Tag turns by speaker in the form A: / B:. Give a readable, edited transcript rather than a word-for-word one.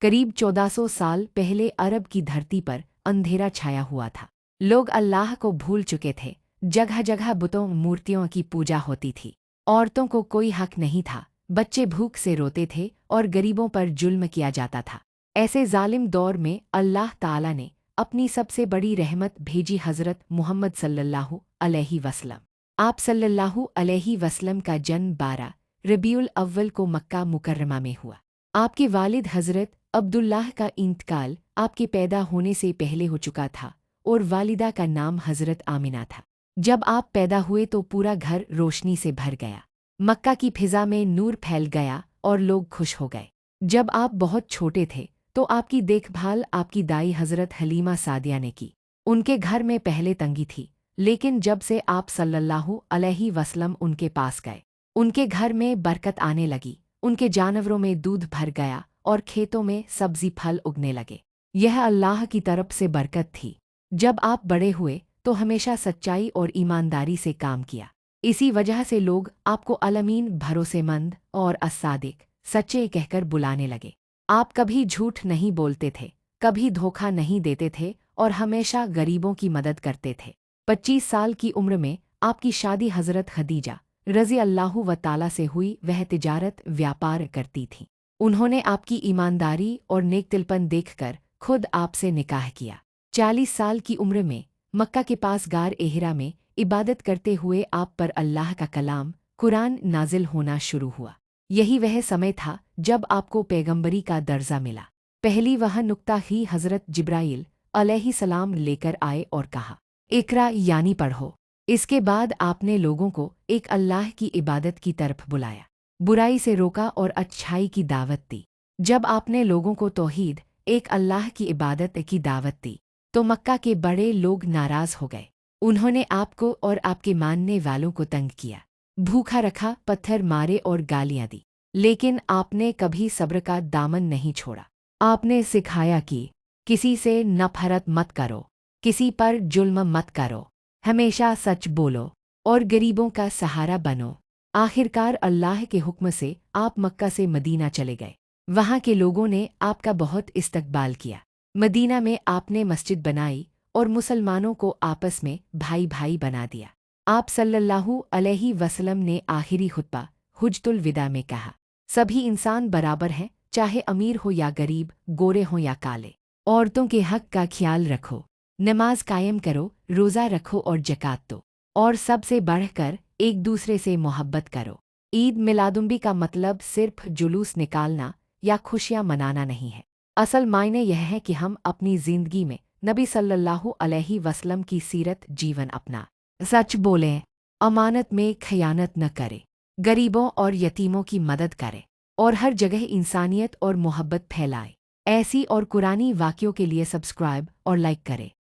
A: करीब 1400 साल पहले अरब की धरती पर अंधेरा छाया हुआ था। लोग अल्लाह को भूल चुके थे। जगह जगह बुतों मूर्तियों की पूजा होती थी। औरतों को कोई हक नहीं था। बच्चे भूख से रोते थे और गरीबों पर जुल्म किया जाता था। ऐसे जालिम दौर में अल्लाह ताला ने अपनी सबसे बड़ी रहमत भेजी, हज़रत मुहम्मद सल्लल्लाहु अलैहि वसल्लम। आप सल्लल्लाहु अलैहि वसल्लम का जन्म 12 रबीउल अव्वल को मक्का मुकर्रमा में हुआ। आपके वालिद हज़रत अब्दुल्लाह का इंतकाल आपके पैदा होने से पहले हो चुका था और वालिदा का नाम हज़रत आमिना था। जब आप पैदा हुए तो पूरा घर रोशनी से भर गया। मक्का की फिज़ा में नूर फैल गया और लोग खुश हो गए। जब आप बहुत छोटे थे तो आपकी देखभाल आपकी दाई हज़रत हलीमा सादिया ने की। उनके घर में पहले तंगी थी, लेकिन जब से आप सल्लल्लाहु अलैहि वसल्लम उनके पास गए, उनके घर में बरकत आने लगी। उनके जानवरों में दूध भर गया और खेतों में सब्जी फल उगने लगे। यह अल्लाह की तरफ से बरकत थी। जब आप बड़े हुए तो हमेशा सच्चाई और ईमानदारी से काम किया। इसी वजह से लोग आपको अलमीन, भरोसेमंद और अस्सादिक, सच्चे कहकर बुलाने लगे। आप कभी झूठ नहीं बोलते थे, कभी धोखा नहीं देते थे और हमेशा गरीबों की मदद करते थे। 25 साल की उम्र में आपकी शादी हज़रत खदीजा रज़ी अल्लाहु व ताला से हुई। वह तिजारत व्यापार करती थीं। उन्होंने आपकी ईमानदारी और नेकदिलपन देखकर खुद आपसे निकाह किया। 40 साल की उम्र में मक्का के पास गार एहिरा में इबादत करते हुए आप पर अल्लाह का कलाम कुरान नाजिल होना शुरू हुआ। यही वह समय था जब आपको पैगंबरी का दर्जा मिला। पहली वह नुक्ता ही हज़रत जिब्राइल अलैहिस्सलाम लेकर आए और कहा, इकरा यानी पढ़ो। इसके बाद आपने लोगों को एक अल्लाह की इबादत की तरफ बुलाया, बुराई से रोका और अच्छाई की दावत दी। जब आपने लोगों को तौहीद, एक अल्लाह की इबादत की दावत दी तो मक्का के बड़े लोग नाराज़ हो गए। उन्होंने आपको और आपके मानने वालों को तंग किया, भूखा रखा, पत्थर मारे और गालियां दी। लेकिन आपने कभी सब्र का दामन नहीं छोड़ा। आपने सिखाया कि किसी से नफरत मत करो, किसी पर जुल्म मत करो, हमेशा सच बोलो और गरीबों का सहारा बनो। आखिरकार अल्लाह के हुक्म से आप मक्का से मदीना चले गए। वहाँ के लोगों ने आपका बहुत इस्तकबाल किया। मदीना में आपने मस्जिद बनाई और मुसलमानों को आपस में भाई भाई बना दिया। आप सल्लल्लाहु अलैहि वसल्लम ने आखिरी खुतबा हुज्जतुल विदा में कहा, सभी इंसान बराबर हैं, चाहे अमीर हो या गरीब, गोरे हो या काले। औरतों के हक का ख्याल रखो, नमाज कायम करो, रोज़ा रखो और ज़कात दो, और सबसे बढ़कर एक दूसरे से मोहब्बत करो। ईद मिलादुन्नबी का मतलब सिर्फ जुलूस निकालना या खुशियाँ मनाना नहीं है। असल मायने यह है कि हम अपनी ज़िंदगी में नबी सल्लल्लाहु अलैहि वसल्लम की सीरत जीवन अपना, सच बोलें, अमानत में खयानत न करें, गरीबों और यतीमों की मदद करें और हर जगह इंसानियत और मोहब्बत फैलाएं। ऐसी और कुरानी वाक़ियों के लिए सब्सक्राइब और लाइक करें।